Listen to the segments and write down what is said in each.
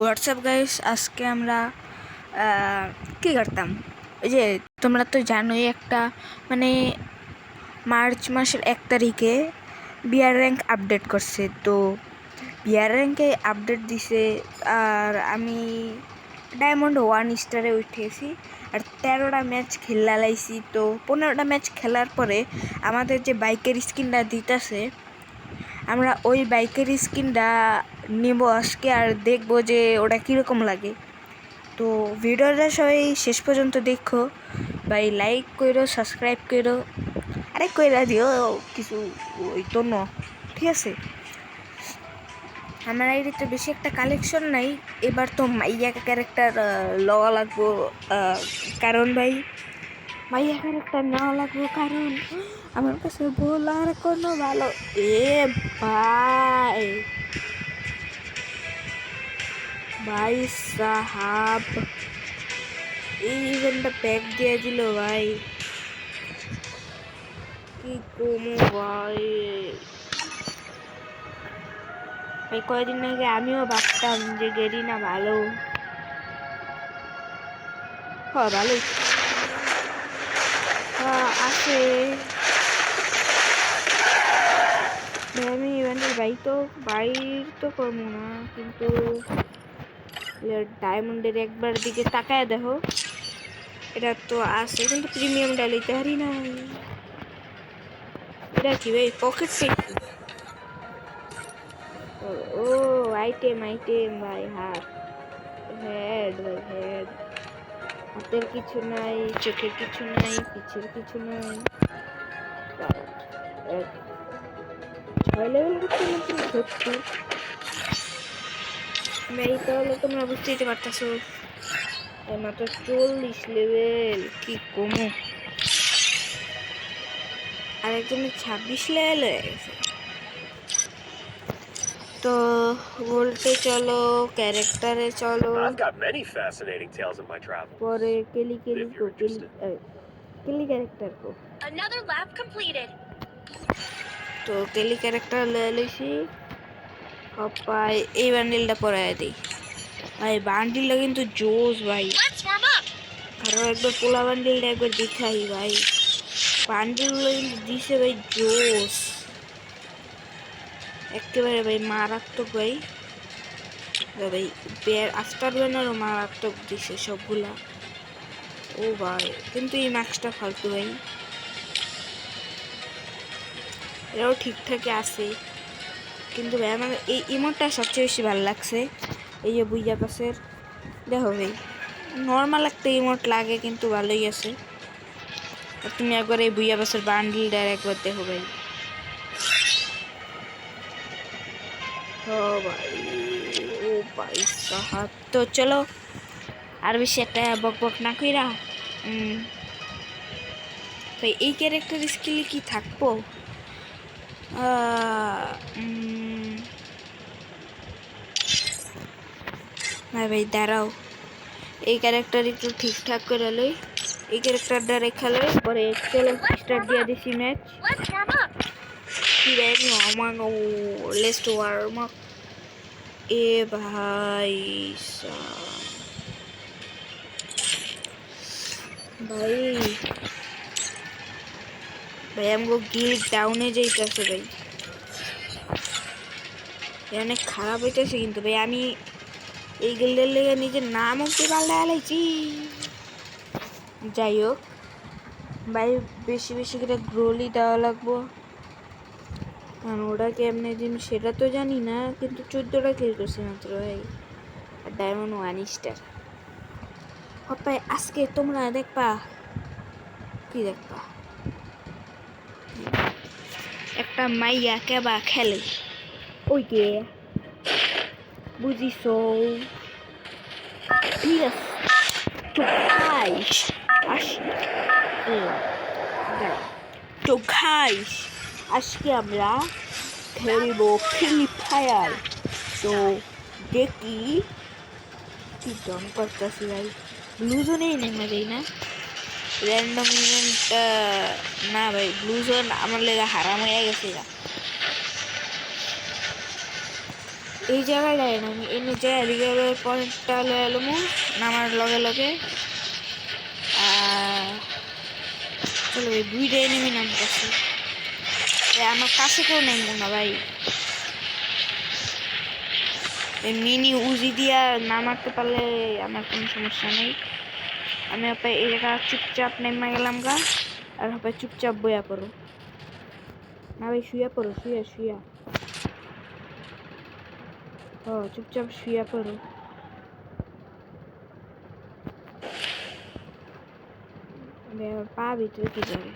WhatsApp guys, আজকে আমরা কী করতাম, ওই যে তোমরা তো জানোই একটা মানে মার্চ মাসের 1 তারিখে বিআর র্যাঙ্ক আপডেট করছে। তো বিআর র্যাঙ্কে আপডেট দিছে আর আমি ডায়মন্ড 1 স্টারে উঠেছি আর 13টা ম্যাচ খেলা লাইছি। তো 15টা ম্যাচ খেলার পরে আমাদের যে বাইকের স্কিনটা দিতেছে, আমরা ওই বাইকের স্কিনটা নেব আজকে আর দেখবো যে ওটা কীরকম লাগে। তো ভিডিওটা সবাই শেষ পর্যন্ত দেখো ভাই, লাইক করো, সাবস্ক্রাইব করো, আরে কইরা দিও কিছু, ওই তো ন, ঠিক আছে। আমার আইডিতে বেশি একটা কালেকশন নাই, এবার তো মাইয়া ক্যারেক্টার লওয়া লাগবো, কারণ ভাই মাইয়া ক্যারেক্টার নেওয়া লাগবো, কারণ আমার কাছে বলার কোনো ভালো ভাই ভাই সাহাব এই ইভেন্টটা প্যাক দিয়ে দিল ভাই, কি কমো ভাই। ভাই কয়েকদিন আগে আমিও ভাবতাম যে গেরিনা ভালো, ভালোই আছে। আমি ইভেন্টের বাইর তো করবো না, কিন্তু ডায়মন্ডের একবার দিকে তাকায় দেখো, এটা তো আছে কিন্তু প্রিমিয়াম ডালিতে হারি না। এটা কি ভাই, পকেট পেটি? ও আইটেম ভাই, হাত হেড ভাই, হেড হাতের কিছু নাই, চোখের কিছু নাই, পিছের কিছু নাই। 6 লেভেল করতে মাত্র 70 ভাই, তাহলে তোমরা বুঝতেই পারতেছো মাত্র 40 লেভেল, কি কমো। আর একজনের 26 লেভেল হয়ে গেছে। তো বলতে চলো ক্যারেক্টারে চলো, পরে কেলি ক্যারেক্টার কো। তো কেলি ক্যারেক্টার লয়ে লইছি, পাই এই বান্ডিলটা পরাই দিই ভাই। বান্ডিলটা কিন্তু জোস ভাই, আরো একবার পোলা বান্ডিলটা একবার দেখাই ভাই। বান্ডিলগুলো কিন্তু দিছে ভাই জোস একেবারে ভাই, মারাত্মক ভাই। ভাই আফটার ব্যানারও মারাত্মক দিছে সবগুলা। ও ভাই কিন্তু এই ম্যাক্সটা ফালতু ভাই, এরাও ঠিকঠাকই আছে, কিন্তু ভাই আমার এই ইমোটটা সবচেয়ে বেশি ভালো লাগছে। এই যে বুইয়া পাসের দেখো ভাই, নর্মাল একটা ইমোট লাগে কিন্তু ভালোই আছে। আর তুমি একবার এই বুইয়া পাসের বান্ডিলটা একবার দেখো ভাই, ও ভাই, ও ভাই সাহাব। তো চলো আর বেশি একটা বক না কইরা, ভাই এই ক্যারেক্টার স্কিলে কি থাকবো, ভাই দাঁড়াও, এই ক্যারেক্টার একটু ঠিকঠাক করে লই, এই ক্যারেক্টারটা রেখা লই, পরে চলো স্টার্ট দিয়ে দিছি ম্যাচ। কি ভাই আমানো লেস্ট ওয়ার্ম আপ, এ ভাই ভাই ভাই আমগো গিল্ড ডাউনে যাইতেছে ভাই, অনেক খারাপ হইতেছে কিন্তু ভাই। আমি এই গিল্ডের লেগে নিজের নামও কি পাল্টা আলাইছি। যাই হোক ভাই, বেশি বেশি করে গ্রোলি দেওয়া লাগবো, কারণ ওটা কেমনে দিন সেটা তো জানি না, কিন্তু 14টা কিল করছি মাত্র ভাই, আর ডায়মন্ড 1 স্টার। ভাই আজকে তোমরা দেখবা, কি দেখবা, একটা মাইয়া কেবা খেলে, ওই কে বুঝিস ঠিক আছে। তো গাইস তো গাইস আজকে আমরা খেলবো ফ্রি ফায়ার। তো দেখি কি দম করতেছি ভাই, ব্লু জোনেই নেমে যাই না, র্যান্ডম ইভেন্ট না ভাই, ব্লু জোন আমার লেগে হারাম হয়ে গেছে। এই জায়গায় যাই না আমি এনে যাই রিভাইভাল পয়েন্টটা লয়ে এলাম নামার লগে লগে চলো এই দুইটা এনিমি নামতেছে আমার কাছে কেউ নেই না ভাই এই মিনি উজি দিয়া নামাতে পারলে আমার কোনো সমস্যা নেই আমি আপনি এই জায়গা চুপচাপ নেমে গেলাম গা আর হবে চুপচাপ বইয়া পড়ো না ভাই শুয়া পড়ো শুয়া ও চুপচাপ শুয়া পড়ো পা ভিতরে কি যাবে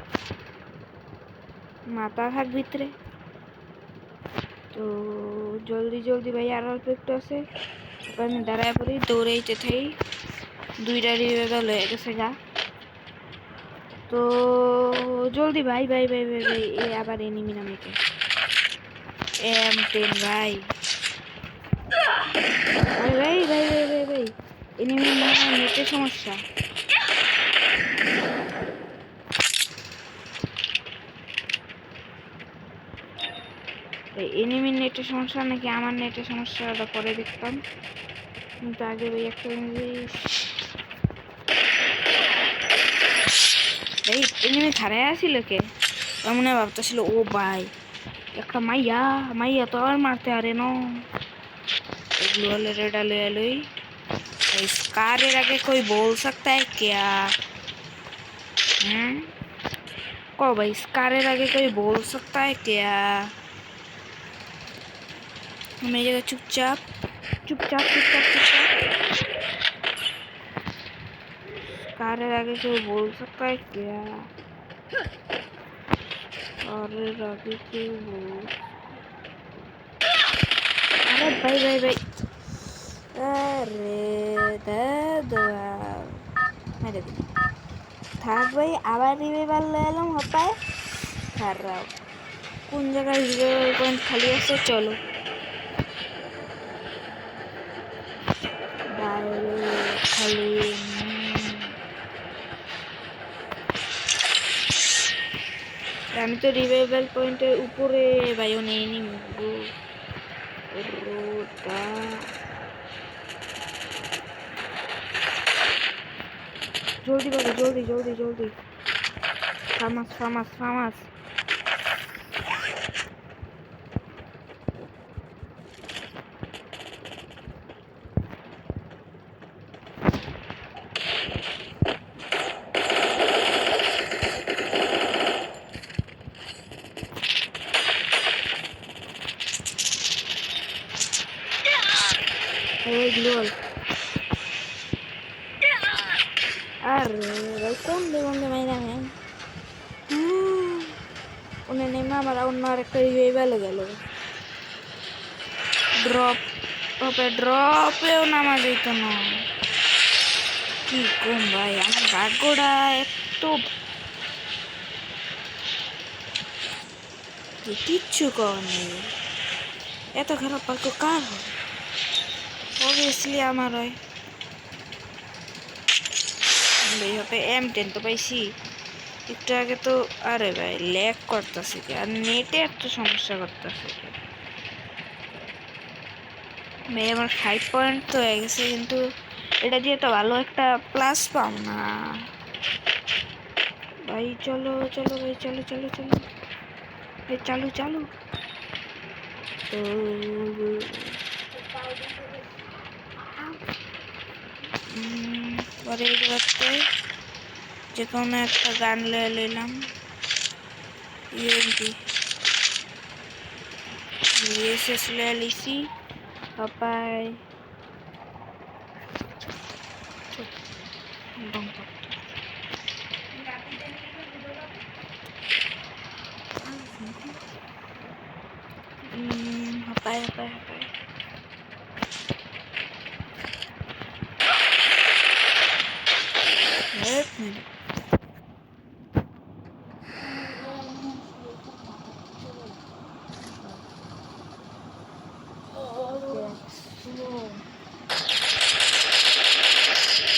মাথা থাক ভিতরে তো জলদি ভাই আর অল্প একটু আছে আমি দাঁড়ায় পড়ি দৌড়াইতে থাই দুইটা রিভাইভাল হয়ে গেছে গা তো জলদি ভাই এ আবার এনিমি নামিতে M10 ভাই ভাই এনিমি নেটের সমস্যা এনিমির নেটের সমস্যা নাকি আমার নেটের সমস্যাটা পরে দেখতাম কিন্তু আগে ভাই একটা জিনিস ভাই এনিমি খাড়ায় আসিল কে মনে ভাবতেছিল ও ভাই একটা মাইয়া তো আর মারতে আরে ন एग्लो रेडा ले लो स्कार आगे कोई बोल सकता है क्या को भाई स्कार आगे कोई बोल सकता है क्या मेरी जगह चुपचाप स्कार आगे कोई बोल सकता है क्या और आगे कोई बोल अरे भाई अरे दादा मेरे থাক ভাই আবার রিভাইভাল লয়ে এলাম হপায় খারাপ কোন জায়গায় রিভাইভাল পয়েন্ট খালি আছে চলো খালি আমি তো রিভাইভাল পয়েন্টের উপরে ভাইও নেইনি রোটা জলদি বাবা জলদি ফামাস এই গ্লোল अरे भाई कौन दे बंदे मायना है उन्हें नहीं मारा उन्हें एक রিভাইভাল গেল ড্রপ নামা যেত না কি কম ভাই আমার ভাগ্যটা একটু কিচ্ছু কর নেই এত খারাপ ভাগ্য কার হয় অবভিয়াসলি আমার হয় M10 তো পাইছি একটু আগে তো আরে ভাই ল্যাগ করতেছে কি আর নেটে এত সমস্যা করতেছে ভাই আমার 5 পয়েন্ট তো হয়ে গেছে কিন্তু এটা দিয়ে তো ভালো একটা প্লাস পাও না ভাই চলো ভাই চলো ভাই চালু তো পরে রাখতে যে কোনো একটা গান লয়ে নিলাম ইএমপি এসএস লয়ে লিছি পাপাই পাপাই